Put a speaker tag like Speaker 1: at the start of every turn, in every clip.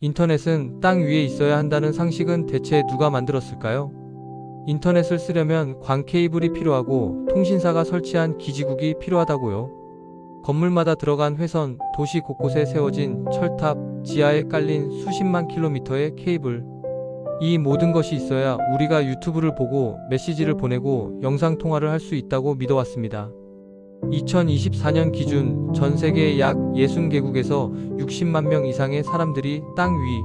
Speaker 1: 인터넷은 땅 위에 있어야 한다는 상식은 대체 누가 만들었을까요? 인터넷을 쓰려면 광 케이블이 필요하고 통신사가 설치한 기지국이 필요하다고요. 건물마다 들어간 회선, 도시 곳곳에 세워진 철탑, 지하에 깔린 수십만 킬로미터의 케이블. 이 모든 것이 있어야 우리가 유튜브를 보고 메시지를 보내고 영상통화를 할 수 있다고 믿어왔습니다. 2024년 기준 전 세계 약 60개국에서 60만 명 이상의 사람들이 땅 위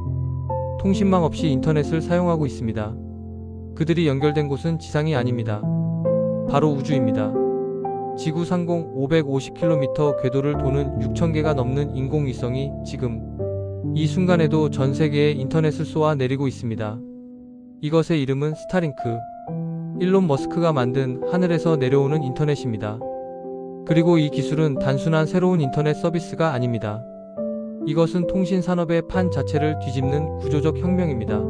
Speaker 1: 통신망 없이 인터넷을 사용하고 있습니다. 그들이 연결된 곳은 지상이 아닙니다. 바로 우주입니다. 지구 상공 550km 궤도를 도는 6,000개가 넘는 인공위성이 지금 이 순간에도 전 세계에 인터넷을 쏘아 내리고 있습니다. 이것의 이름은 스타링크. 일론 머스크가 만든 하늘에서 내려오는 인터넷입니다. 그리고 이 기술은 단순한 새로운 인터넷 서비스가 아닙니다. 이것은 통신 산업의 판 자체를 뒤집는 구조적 혁명입니다.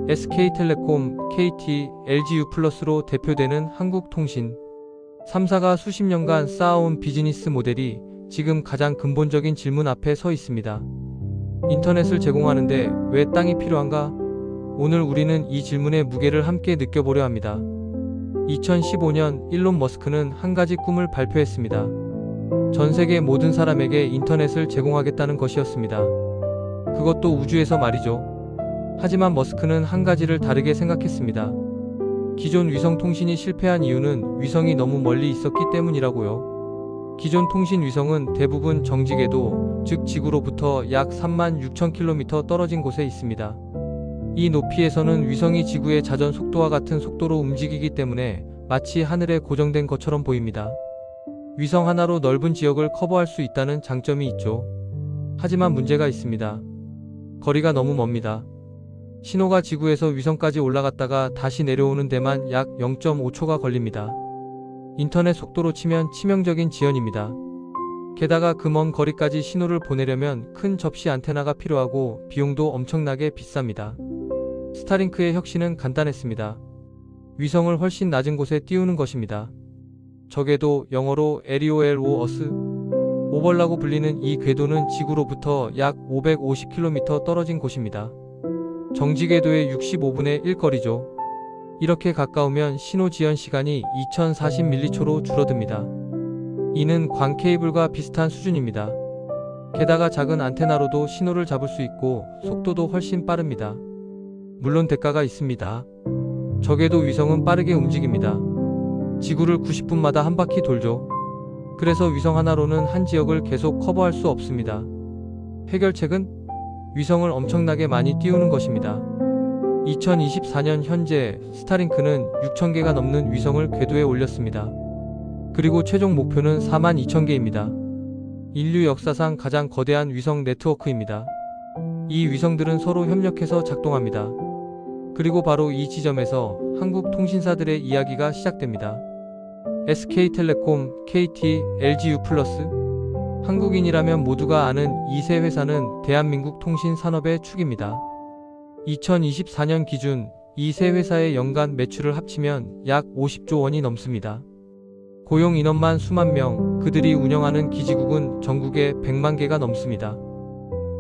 Speaker 1: SK텔레콤, KT, LG유플러스로 대표되는 한국통신 3사가 수십 년간 쌓아온 비즈니스 모델이 지금 가장 근본적인 질문 앞에 서 있습니다. 인터넷을 제공하는데 왜 땅이 필요한가? 오늘 우리는 이 질문의 무게를 함께 느껴보려 합니다. 2015년 일론 머스크는 한 가지 꿈을 발표했습니다. 전 세계 모든 사람에게 인터넷을 제공하겠다는 것이었습니다. 그것도 우주에서 말이죠. 하지만 머스크는 한 가지를 다르게 생각했습니다. 기존 위성 통신이 실패한 이유는 위성이 너무 멀리 있었기 때문이라고요. 기존 통신 위성은 대부분 정지궤도, 즉 지구로부터 약 36,000km 떨어진 곳에 있습니다. 이 높이에서는 위성이 지구의 자전 속도와 같은 속도로 움직이기 때문에 마치 하늘에 고정된 것처럼 보입니다. 위성 하나로 넓은 지역을 커버할 수 있다는 장점이 있죠. 하지만 문제가 있습니다. 거리가 너무 멉니다. 신호가 지구에서 위성까지 올라갔다가 다시 내려오는 데만 약 0.5초가 걸립니다. 인터넷 속도로 치면 치명적인 지연입니다. 게다가 그 먼 거리까지 신호를 보내려면 큰 접시 안테나가 필요하고 비용도 엄청나게 비쌉니다. 스타링크의 혁신은 간단했습니다. 위성을 훨씬 낮은 곳에 띄우는 것입니다. 적게도 영어로 LEO 오벌라고 불리는 이 궤도는 지구로부터 약 550km 떨어진 곳입니다. 정지궤도의 65분의 1 거리죠. 이렇게 가까우면 신호 지연 시간이 2040ms초로 줄어듭니다. 이는 광 케이블과 비슷한 수준입니다. 게다가 작은 안테나로도 신호를 잡을 수 있고 속도도 훨씬 빠릅니다. 물론 대가가 있습니다. 적게도 위성은 빠르게 움직입니다. 지구를 90분마다 한 바퀴 돌죠. 그래서 위성 하나로는 한 지역을 계속 커버할 수 없습니다. 해결책은 위성을 엄청나게 많이 띄우는 것입니다. 2024년 현재 스타링크는 6,000개가 넘는 위성을 궤도에 올렸습니다. 그리고 최종 목표는 42,000개입니다. 인류 역사상 가장 거대한 위성 네트워크입니다. 이 위성들은 서로 협력해서 작동합니다. 그리고 바로 이 지점에서 한국 통신사들의 이야기가 시작됩니다. SK텔레콤, KT, LG유플러스. 한국인이라면 모두가 아는 이 세 회사는 대한민국 통신 산업의 축입니다. 2024년 기준 이 세 회사의 연간 매출을 합치면 약 50조 원이 넘습니다. 고용 인원만 수만 명, 그들이 운영하는 기지국은 전국에 100만 개가 넘습니다.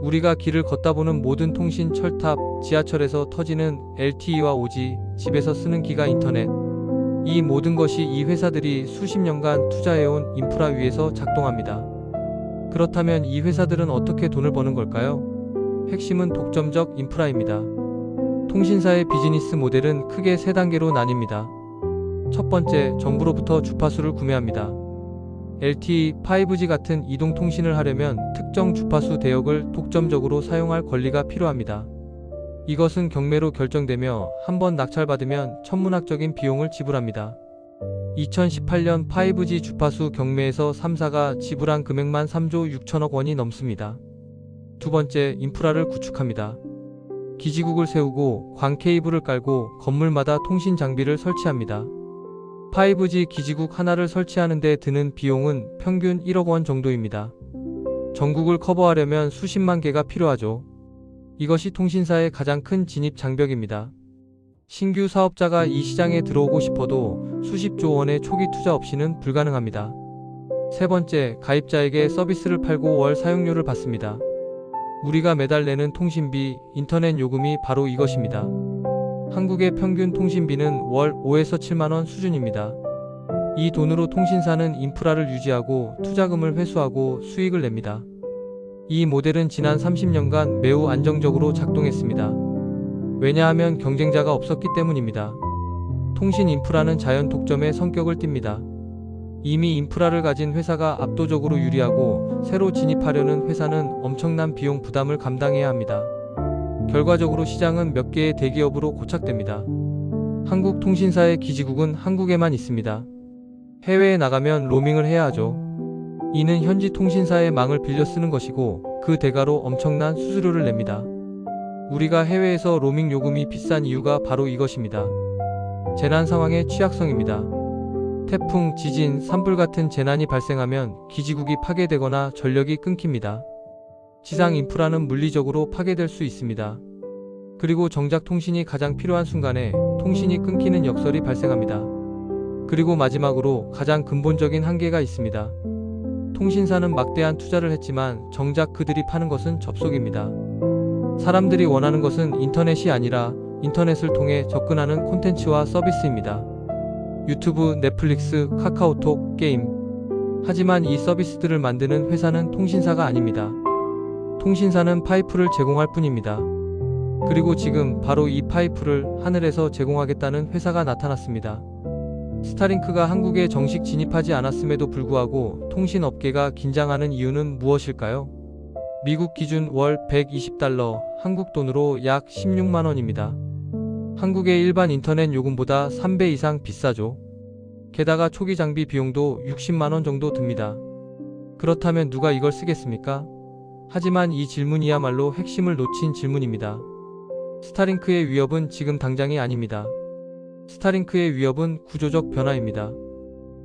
Speaker 1: 우리가 길을 걷다 보는 모든 통신 철탑, 지하철에서 터지는 LTE와 5G, 집에서 쓰는 기가 인터넷. 이 모든 것이 이 회사들이 수십 년간 투자해온 인프라 위에서 작동합니다. 그렇다면 이 회사들은 어떻게 돈을 버는 걸까요? 핵심은 독점적 인프라입니다. 통신사의 비즈니스 모델은 크게 세 단계로 나뉩니다. 첫 번째, 정부로부터 주파수를 구매합니다. LTE, 5G 같은 이동통신을 하려면 특정 주파수 대역을 독점적으로 사용할 권리가 필요합니다. 이것은 경매로 결정되며 한번 낙찰받으면 천문학적인 비용을 지불합니다. 2018년 5G 주파수 경매에서 3사가 지불한 금액만 3조 6천억 원이 넘습니다. 두 번째, 인프라를 구축합니다. 기지국을 세우고 광 케이블을 깔고 건물마다 통신 장비를 설치합니다. 5G 기지국 하나를 설치하는 데 드는 비용은 평균 1억 원 정도입니다. 전국을 커버하려면 수십만 개가 필요하죠. 이것이 통신사의 가장 큰 진입 장벽입니다. 신규 사업자가 이 시장에 들어오고 싶어도 수십조 원의 초기 투자 없이는 불가능합니다. 세 번째, 가입자에게 서비스를 팔고 월 사용료를 받습니다. 우리가 매달 내는 통신비, 인터넷 요금이 바로 이것입니다. 한국의 평균 통신비는 월 5에서 7만 원 수준입니다. 이 돈으로 통신사는 인프라를 유지하고 투자금을 회수하고 수익을 냅니다. 이 모델은 지난 30년간 매우 안정적으로 작동했습니다. 왜냐하면 경쟁자가 없었기 때문입니다. 통신 인프라는 자연 독점의 성격을 띱니다. 이미 인프라를 가진 회사가 압도적으로 유리하고 새로 진입하려는 회사는 엄청난 비용 부담을 감당해야 합니다. 결과적으로 시장은 몇 개의 대기업으로 고착됩니다. 한국 통신사의 기지국은 한국에만 있습니다. 해외에 나가면 로밍을 해야 하죠. 이는 현지 통신사의 망을 빌려 쓰는 것이고 그 대가로 엄청난 수수료를 냅니다. 우리가 해외에서 로밍 요금이 비싼 이유가 바로 이것입니다. 재난 상황의 취약성입니다. 태풍, 지진, 산불 같은 재난이 발생하면 기지국이 파괴되거나 전력이 끊깁니다. 지상 인프라는 물리적으로 파괴될 수 있습니다. 그리고 정작 통신이 가장 필요한 순간에 통신이 끊기는 역설이 발생합니다. 그리고 마지막으로 가장 근본적인 한계가 있습니다. 통신사는 막대한 투자를 했지만 정작 그들이 파는 것은 접속입니다. 사람들이 원하는 것은 인터넷이 아니라 인터넷을 통해 접근하는 콘텐츠와 서비스입니다. 유튜브, 넷플릭스, 카카오톡, 게임. 하지만 이 서비스들을 만드는 회사는 통신사가 아닙니다. 통신사는 파이프를 제공할 뿐입니다. 그리고 지금 바로 이 파이프를 하늘에서 제공하겠다는 회사가 나타났습니다. 스타링크가 한국에 정식 진입하지 않았음에도 불구하고 통신업계가 긴장하는 이유는 무엇일까요? 미국 기준 월 120달러, 한국 돈으로 약 16만 원입니다. 한국의 일반 인터넷 요금보다 3배 이상 비싸죠. 게다가 초기 장비 비용도 60만 원 정도 듭니다. 그렇다면 누가 이걸 쓰겠습니까? 하지만 이 질문이야말로 핵심을 놓친 질문입니다. 스타링크의 위협은 지금 당장이 아닙니다. 스타링크의 위협은 구조적 변화입니다.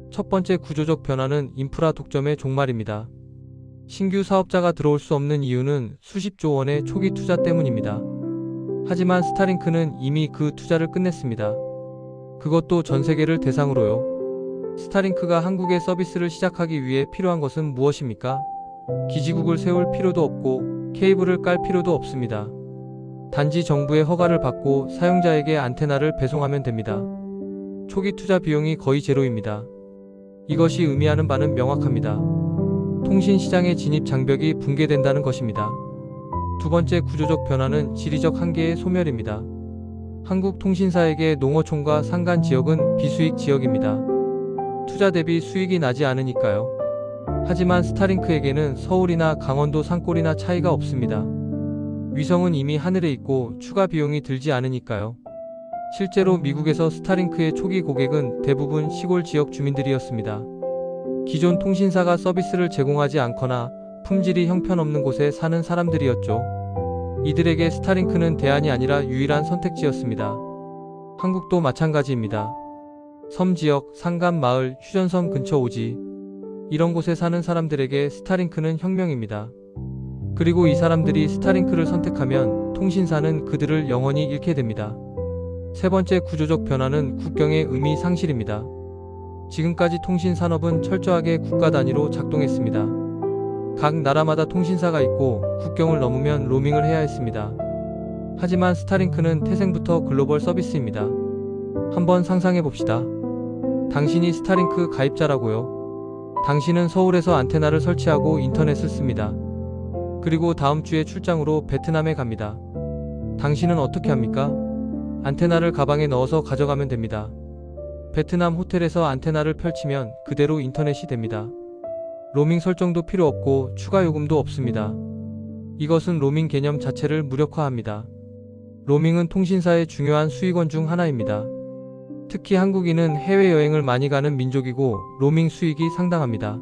Speaker 1: 첫 번째 구조적 변화는 인프라 독점의 종말입니다. 신규 사업자가 들어올 수 없는 이유는 수십조 원의 초기 투자 때문입니다. 하지만 스타링크는 이미 그 투자를 끝냈습니다. 그것도 전 세계를 대상으로요. 스타링크가 한국의 서비스를 시작하기 위해 필요한 것은 무엇입니까? 기지국을 세울 필요도 없고 케이블을 깔 필요도 없습니다. 단지 정부의 허가를 받고 사용자에게 안테나를 배송하면 됩니다. 초기 투자 비용이 거의 제로입니다. 이것이 의미하는 바는 명확합니다. 통신 시장의 진입 장벽이 붕괴된다는 것입니다. 두 번째 구조적 변화는 지리적 한계의 소멸입니다. 한국 통신사에게 농어촌과 산간 지역은 비수익 지역입니다. 투자 대비 수익이 나지 않으니까요. 하지만 스타링크에게는 서울이나 강원도 산골이나 차이가 없습니다. 위성은 이미 하늘에 있고 추가 비용이 들지 않으니까요. 실제로 미국에서 스타링크의 초기 고객은 대부분 시골 지역 주민들이었습니다. 기존 통신사가 서비스를 제공하지 않거나 품질이 형편없는 곳에 사는 사람들이었죠. 이들에게 스타링크는 대안이 아니라 유일한 선택지였습니다. 한국도 마찬가지입니다. 섬 지역, 산간 마을, 휴전선 근처 오지, 이런 곳에 사는 사람들에게 스타링크는 혁명입니다. 그리고 이 사람들이 스타링크를 선택하면 통신사는 그들을 영원히 잃게 됩니다. 세 번째 구조적 변화는 국경의 의미 상실입니다. 지금까지 통신 산업은 철저하게 국가 단위로 작동했습니다. 각 나라마다 통신사가 있고 국경을 넘으면 로밍을 해야 했습니다. 하지만 스타링크는 태생부터 글로벌 서비스입니다. 한번 상상해 봅시다. 당신이 스타링크 가입자라고요. 당신은 서울에서 안테나를 설치하고 인터넷을 씁니다. 그리고 다음 주에 출장으로 베트남에 갑니다. 당신은 어떻게 합니까? 안테나를 가방에 넣어서 가져가면 됩니다. 베트남 호텔에서 안테나를 펼치면 그대로 인터넷이 됩니다. 로밍 설정도 필요 없고 추가 요금도 없습니다. 이것은 로밍 개념 자체를 무력화합니다. 로밍은 통신사의 중요한 수익원 중 하나입니다. 특히 한국인은 해외여행을 많이 가는 민족이고 로밍 수익이 상당합니다.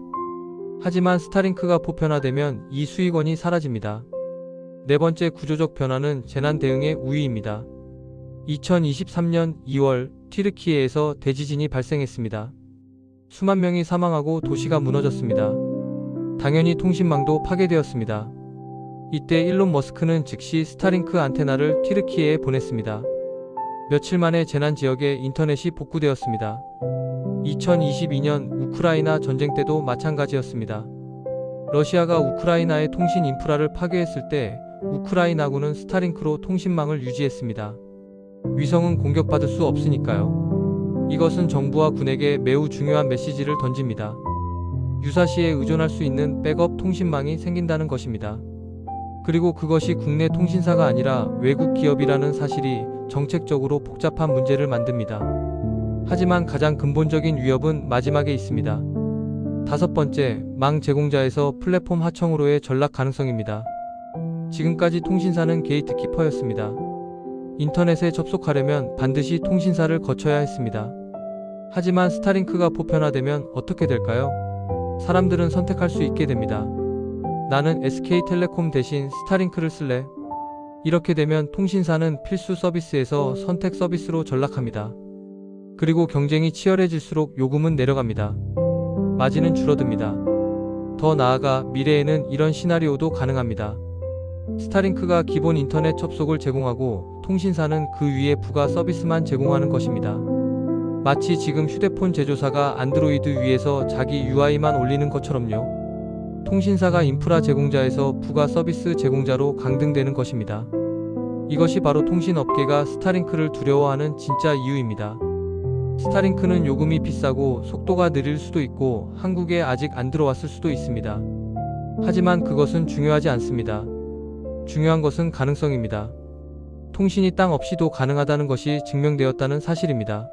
Speaker 1: 하지만 스타링크가 보편화되면 이 수익원이 사라집니다. 네 번째 구조적 변화는 재난 대응의 우위입니다. 2023년 2월 튀르키예에서 대지진이 발생했습니다. 수만 명이 사망하고 도시가 무너졌습니다. 당연히 통신망도 파괴되었습니다. 이때 일론 머스크는 즉시 스타링크 안테나를 튀르키예에 보냈습니다. 며칠 만에 재난 지역에 인터넷이 복구되었습니다. 2022년 우크라이나 전쟁 때도 마찬가지였습니다. 러시아가 우크라이나의 통신 인프라를 파괴했을 때 우크라이나군은 스타링크로 통신망을 유지했습니다. 위성은 공격받을 수 없으니까요. 이것은 정부와 군에게 매우 중요한 메시지를 던집니다. 유사시에 의존할 수 있는 백업 통신망이 생긴다는 것입니다. 그리고 그것이 국내 통신사가 아니라 외국 기업이라는 사실이 정책적으로 복잡한 문제를 만듭니다. 하지만 가장 근본적인 위협은 마지막에 있습니다. 다섯 번째, 망 제공자에서 플랫폼 하청으로의 전락 가능성입니다. 지금까지 통신사는 게이트키퍼였습니다. 인터넷에 접속하려면 반드시 통신사를 거쳐야 했습니다. 하지만 스타링크가 보편화되면 어떻게 될까요? 사람들은 선택할 수 있게 됩니다. 나는 SK텔레콤 대신 스타링크를 쓸래? 이렇게 되면 통신사는 필수 서비스에서 선택 서비스로 전락합니다. 그리고 경쟁이 치열해질수록 요금은 내려갑니다. 마진은 줄어듭니다. 더 나아가 미래에는 이런 시나리오도 가능합니다. 스타링크가 기본 인터넷 접속을 제공하고 통신사는 그 위에 부가 서비스만 제공하는 것입니다. 마치 지금 휴대폰 제조사가 안드로이드 위에서 자기 UI만 올리는 것처럼요. 통신사가 인프라 제공자에서 부가 서비스 제공자로 강등되는 것입니다. 이것이 바로 통신업계가 스타링크를 두려워하는 진짜 이유입니다. 스타링크는 요금이 비싸고 속도가 느릴 수도 있고 한국에 아직 안 들어왔을 수도 있습니다. 하지만 그것은 중요하지 않습니다. 중요한 것은 가능성입니다. 통신이 땅 없이도 가능하다는 것이 증명되었다는 사실입니다.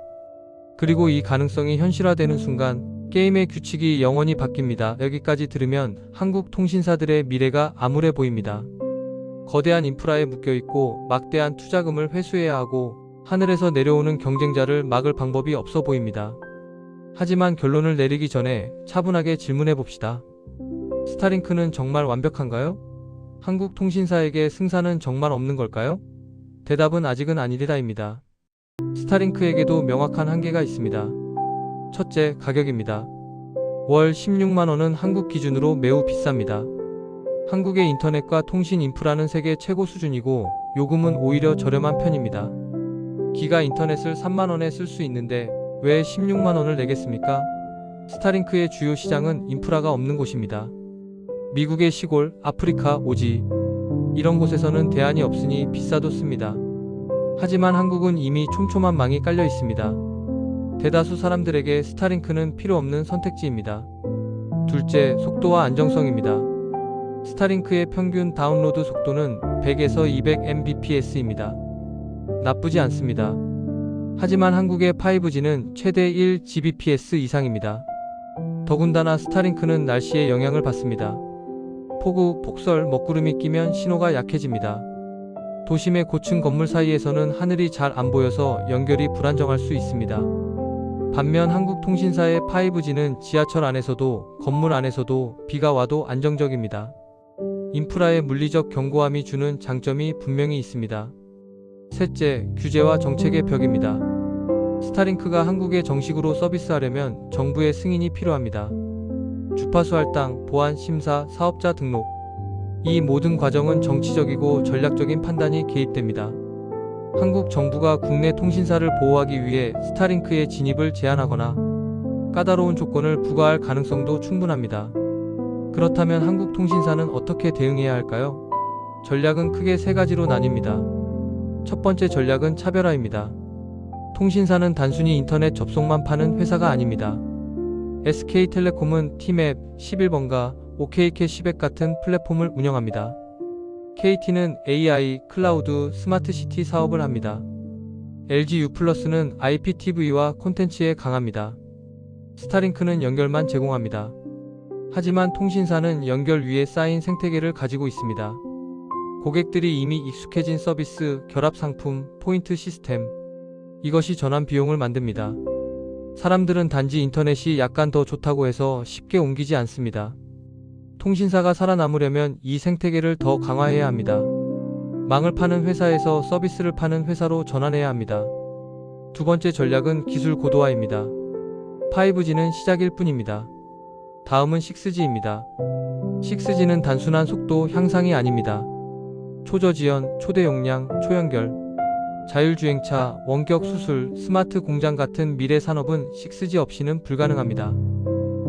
Speaker 1: 그리고 이 가능성이 현실화되는 순간 게임의 규칙이 영원히 바뀝니다. 여기까지 들으면 한국 통신사들의 미래가 암울해 보입니다. 거대한 인프라에 묶여있고 막대한 투자금을 회수해야 하고 하늘에서 내려오는 경쟁자를 막을 방법이 없어 보입니다. 하지만 결론을 내리기 전에 차분하게 질문해 봅시다. 스타링크는 정말 완벽한가요? 한국 통신사에게 승산은 정말 없는 걸까요? 대답은 아직은 아니다입니다. 스타링크에게도 명확한 한계가 있습니다. 첫째, 가격입니다. 월 16만원은 한국 기준으로 매우 비쌉니다. 한국의 인터넷과 통신 인프라는 세계 최고 수준이고 요금은 오히려 저렴한 편입니다. 기가 인터넷을 3만원에 쓸 수 있는데 왜 16만원을 내겠습니까? 스타링크의 주요 시장은 인프라가 없는 곳입니다. 미국의 시골, 아프리카, 오지 이런 곳에서는 대안이 없으니 비싸도 씁니다. 하지만 한국은 이미 촘촘한 망이 깔려 있습니다. 대다수 사람들에게 스타링크는 필요 없는 선택지입니다. 둘째, 속도와 안정성입니다. 스타링크의 평균 다운로드 속도는 100에서 200mbps입니다. 나쁘지 않습니다. 하지만 한국의 5G는 최대 1gbps 이상입니다. 더군다나 스타링크는 날씨에 영향을 받습니다. 폭우, 폭설, 먹구름이 끼면 신호가 약해집니다. 도심의 고층 건물 사이에서는 하늘이 잘 안 보여서 연결이 불안정할 수 있습니다. 반면 한국 통신사의 5G는 지하철 안에서도 건물 안에서도 비가 와도 안정적입니다. 인프라의 물리적 견고함이 주는 장점이 분명히 있습니다. 셋째, 규제와 정책의 벽입니다. 스타링크가 한국에 정식으로 서비스하려면 정부의 승인이 필요합니다. 주파수 할당, 보안, 심사, 사업자 등록. 이 모든 과정은 정치적이고 전략적인 판단이 개입됩니다. 한국 정부가 국내 통신사를 보호하기 위해 스타링크의 진입을 제한하거나 까다로운 조건을 부과할 가능성도 충분합니다. 그렇다면 한국 통신사는 어떻게 대응해야 할까요? 전략은 크게 세 가지로 나뉩니다. 첫 번째 전략은 차별화입니다. 통신사는 단순히 인터넷 접속만 파는 회사가 아닙니다. SK텔레콤은 티맵, 11번가, OK캐시백 같은 플랫폼을 운영합니다. KT는 AI, 클라우드, 스마트시티 사업을 합니다. LG U+는 IPTV와 콘텐츠에 강합니다. 스타링크는 연결만 제공합니다. 하지만 통신사는 연결 위에 쌓인 생태계를 가지고 있습니다. 고객들이 이미 익숙해진 서비스, 결합 상품, 포인트 시스템. 이것이 전환 비용을 만듭니다. 사람들은 단지 인터넷이 약간 더 좋다고 해서 쉽게 옮기지 않습니다. 통신사가 살아남으려면 이 생태계를 더 강화해야 합니다. 망을 파는 회사에서 서비스를 파는 회사로 전환해야 합니다. 두 번째 전략은 기술 고도화입니다. 5G는 시작일 뿐입니다. 다음은 6G입니다. 6G는 단순한 속도 향상이 아닙니다. 초저지연, 초대용량, 초연결, 자율주행차, 원격 수술, 스마트 공장 같은 미래 산업은 6G 없이는 불가능합니다.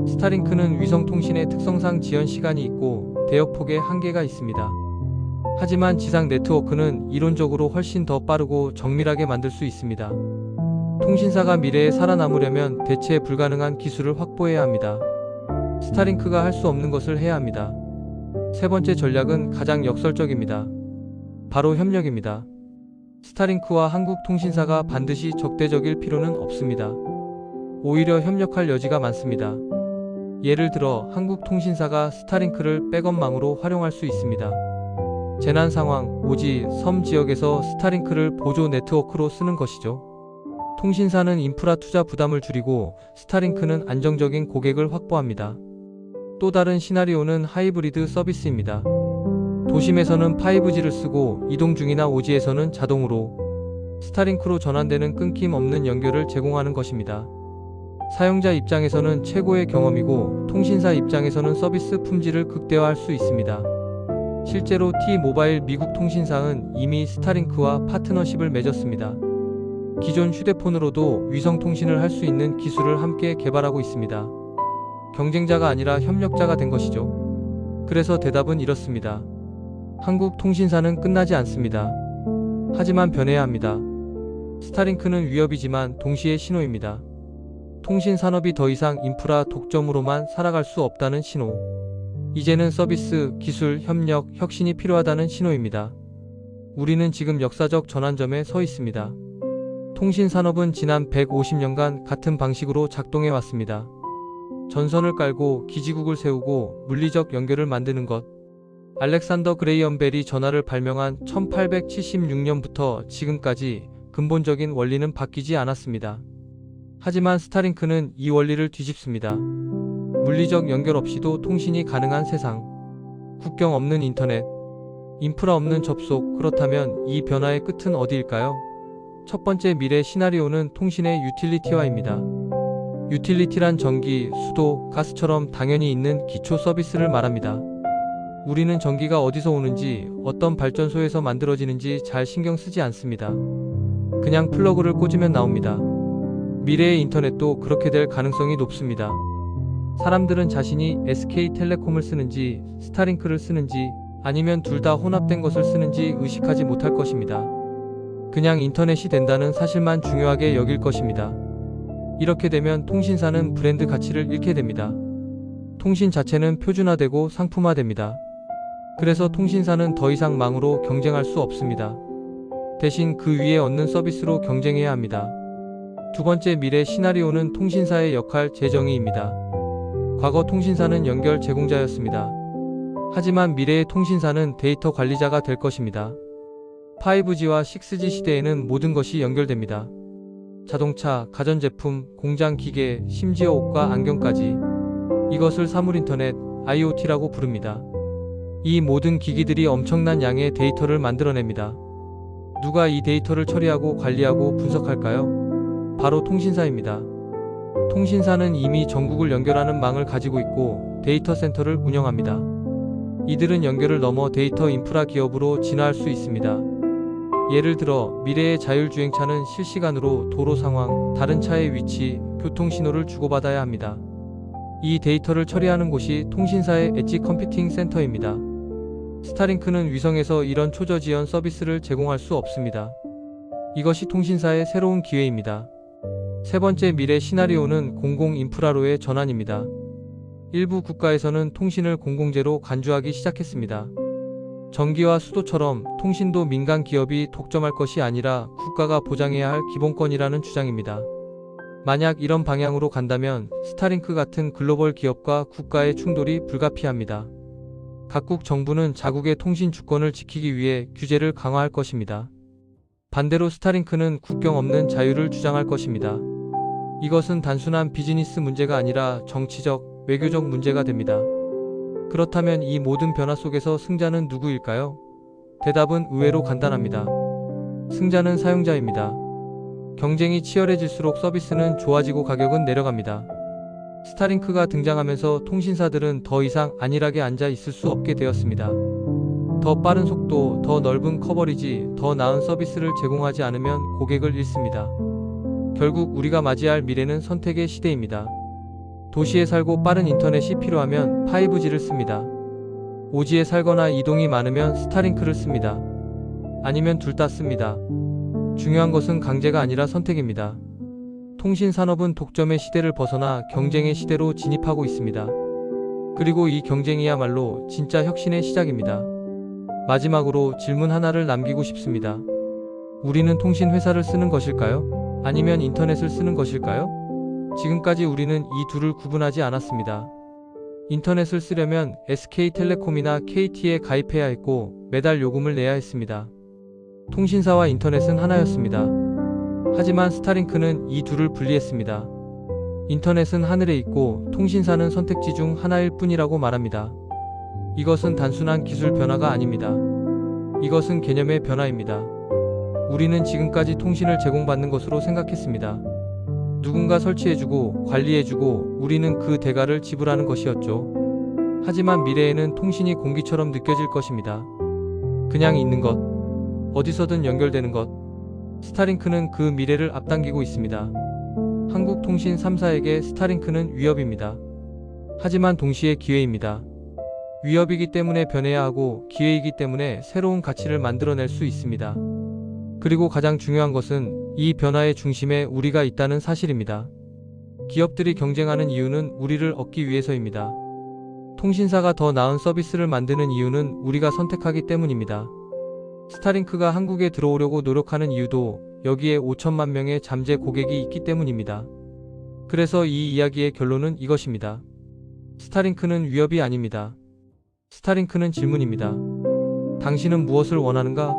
Speaker 1: 스타링크는 위성통신의 특성상 지연 시간이 있고 대역폭의 한계가 있습니다. 하지만 지상 네트워크는 이론적으로 훨씬 더 빠르고 정밀하게 만들 수 있습니다. 통신사가 미래에 살아남으려면 대체 불가능한 기술을 확보해야 합니다. 스타링크가 할 수 없는 것을 해야 합니다. 세 번째 전략은 가장 역설적입니다. 바로 협력입니다. 스타링크와 한국통신사가 반드시 적대적일 필요는 없습니다. 오히려 협력할 여지가 많습니다. 예를 들어 한국통신사가 스타링크를 백업망으로 활용할 수 있습니다. 재난 상황, 오지, 섬 지역에서 스타링크를 보조 네트워크로 쓰는 것이죠. 통신사는 인프라 투자 부담을 줄이고 스타링크는 안정적인 고객을 확보합니다. 또 다른 시나리오는 하이브리드 서비스입니다. 도심에서는 5G를 쓰고 이동 중이나 오지에서는 자동으로 스타링크로 전환되는 끊김 없는 연결을 제공하는 것입니다. 사용자 입장에서는 최고의 경험이고 통신사 입장에서는 서비스 품질을 극대화할 수 있습니다. 실제로 T-모바일 미국 통신사는 이미 스타링크와 파트너십을 맺었습니다. 기존 휴대폰으로도 위성 통신을 할 수 있는 기술을 함께 개발하고 있습니다. 경쟁자가 아니라 협력자가 된 것이죠. 그래서 대답은 이렇습니다. 한국통신사는 끝나지 않습니다. 하지만 변해야 합니다. 스타링크는 위협이지만 동시에 신호입니다. 통신 산업이 더 이상 인프라 독점으로만 살아갈 수 없다는 신호. 이제는 서비스, 기술, 협력, 혁신이 필요하다는 신호입니다. 우리는 지금 역사적 전환점에 서 있습니다. 통신 산업은 지난 150년간 같은 방식으로 작동해 왔습니다. 전선을 깔고 기지국을 세우고 물리적 연결을 만드는 것. 알렉산더 그레이엄 벨이 전화를 발명한 1876년부터 지금까지 근본적인 원리는 바뀌지 않았습니다. 하지만 스타링크는 이 원리를 뒤집습니다. 물리적 연결 없이도 통신이 가능한 세상. 국경 없는 인터넷. 인프라 없는 접속. 그렇다면 이 변화의 끝은 어디일까요? 첫 번째 미래 시나리오는 통신의 유틸리티화입니다. 유틸리티란 전기, 수도, 가스처럼 당연히 있는 기초 서비스를 말합니다. 우리는 전기가 어디서 오는지, 어떤 발전소에서 만들어지는지 잘 신경 쓰지 않습니다. 그냥 플러그를 꽂으면 나옵니다. 미래의 인터넷도 그렇게 될 가능성이 높습니다. 사람들은 자신이 SK텔레콤을 쓰는지, 스타링크를 쓰는지, 아니면 둘 다 혼합된 것을 쓰는지 의식하지 못할 것입니다. 그냥 인터넷이 된다는 사실만 중요하게 여길 것입니다. 이렇게 되면 통신사는 브랜드 가치를 잃게 됩니다. 통신 자체는 표준화되고 상품화됩니다. 그래서 통신사는 더 이상 망으로 경쟁할 수 없습니다. 대신 그 위에 얻는 서비스로 경쟁해야 합니다. 두 번째 미래 시나리오는 통신사의 역할 재정의입니다. 과거 통신사는 연결 제공자였습니다. 하지만 미래의 통신사는 데이터 관리자가 될 것입니다. 5G와 6G 시대에는 모든 것이 연결됩니다. 자동차, 가전제품, 공장 기계, 심지어 옷과 안경까지. 이것을 사물인터넷, IoT라고 부릅니다. 이 모든 기기들이 엄청난 양의 데이터를 만들어냅니다. 누가 이 데이터를 처리하고 관리하고 분석할까요? 바로 통신사입니다. 통신사는 이미 전국을 연결하는 망을 가지고 있고 데이터 센터를 운영합니다. 이들은 연결을 넘어 데이터 인프라 기업으로 진화할 수 있습니다. 예를 들어 미래의 자율주행차는 실시간으로 도로 상황, 다른 차의 위치, 교통 신호를 주고받아야 합니다. 이 데이터를 처리하는 곳이 통신사의 엣지 컴퓨팅 센터입니다. 스타링크는 위성에서 이런 초저지연 서비스를 제공할 수 없습니다. 이것이 통신사의 새로운 기회입니다. 세 번째 미래 시나리오는 공공 인프라로의 전환입니다. 일부 국가에서는 통신을 공공재로 간주하기 시작했습니다. 전기와 수도처럼 통신도 민간 기업이 독점할 것이 아니라 국가가 보장해야 할 기본권이라는 주장입니다. 만약 이런 방향으로 간다면 스타링크 같은 글로벌 기업과 국가의 충돌이 불가피합니다. 각국 정부는 자국의 통신 주권을 지키기 위해 규제를 강화할 것입니다. 반대로 스타링크는 국경 없는 자유를 주장할 것입니다. 이것은 단순한 비즈니스 문제가 아니라 정치적, 외교적 문제가 됩니다. 그렇다면 이 모든 변화 속에서 승자는 누구일까요? 대답은 의외로 간단합니다. 승자는 사용자입니다. 경쟁이 치열해질수록 서비스는 좋아지고 가격은 내려갑니다. 스타링크가 등장하면서 통신사들은 더 이상 안일하게 앉아 있을 수 없게 되었습니다. 더 빠른 속도, 더 넓은 커버리지, 더 나은 서비스를 제공하지 않으면 고객을 잃습니다. 결국 우리가 맞이할 미래는 선택의 시대입니다. 도시에 살고 빠른 인터넷이 필요하면 5G를 씁니다. 오지에 살거나 이동이 많으면 스타링크를 씁니다. 아니면 둘 다 씁니다. 중요한 것은 강제가 아니라 선택입니다. 통신 산업은 독점의 시대를 벗어나 경쟁의 시대로 진입하고 있습니다. 그리고 이 경쟁이야말로 진짜 혁신의 시작입니다. 마지막으로 질문 하나를 남기고 싶습니다. 우리는 통신 회사를 쓰는 것일까요? 아니면 인터넷을 쓰는 것일까요? 지금까지 우리는 이 둘을 구분하지 않았습니다. 인터넷을 쓰려면 SK텔레콤이나 KT에 가입해야 했고 매달 요금을 내야 했습니다. 통신사와 인터넷은 하나였습니다. 하지만 스타링크는 이 둘을 분리했습니다. 인터넷은 하늘에 있고 통신사는 선택지 중 하나일 뿐이라고 말합니다. 이것은 단순한 기술 변화가 아닙니다. 이것은 개념의 변화입니다. 우리는 지금까지 통신을 제공받는 것으로 생각했습니다. 누군가 설치해주고 관리해주고 우리는 그 대가를 지불하는 것이었죠. 하지만 미래에는 통신이 공기처럼 느껴질 것입니다. 그냥 있는 것, 어디서든 연결되는 것. 스타링크는 그 미래를 앞당기고 있습니다. 한국통신 3사에게 스타링크는 위협입니다. 하지만 동시에 기회입니다. 위협이기 때문에 변해야 하고 기회이기 때문에 새로운 가치를 만들어낼 수 있습니다. 그리고 가장 중요한 것은 이 변화의 중심에 우리가 있다는 사실입니다. 기업들이 경쟁하는 이유는 우리를 얻기 위해서입니다. 통신사가 더 나은 서비스를 만드는 이유는 우리가 선택하기 때문입니다. 스타링크가 한국에 들어오려고 노력하는 이유도 여기에 5천만 명의 잠재 고객이 있기 때문입니다. 그래서 이 이야기의 결론은 이것입니다. 스타링크는 위협이 아닙니다. 스타링크는 질문입니다. 당신은 무엇을 원하는가?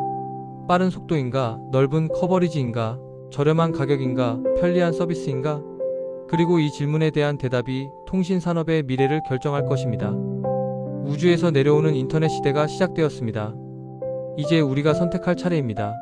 Speaker 1: 빠른 속도인가? 넓은 커버리지인가? 저렴한 가격인가? 편리한 서비스인가? 그리고 이 질문에 대한 대답이 통신 산업의 미래를 결정할 것입니다. 우주에서 내려오는 인터넷 시대가 시작되었습니다. 이제 우리가 선택할 차례입니다.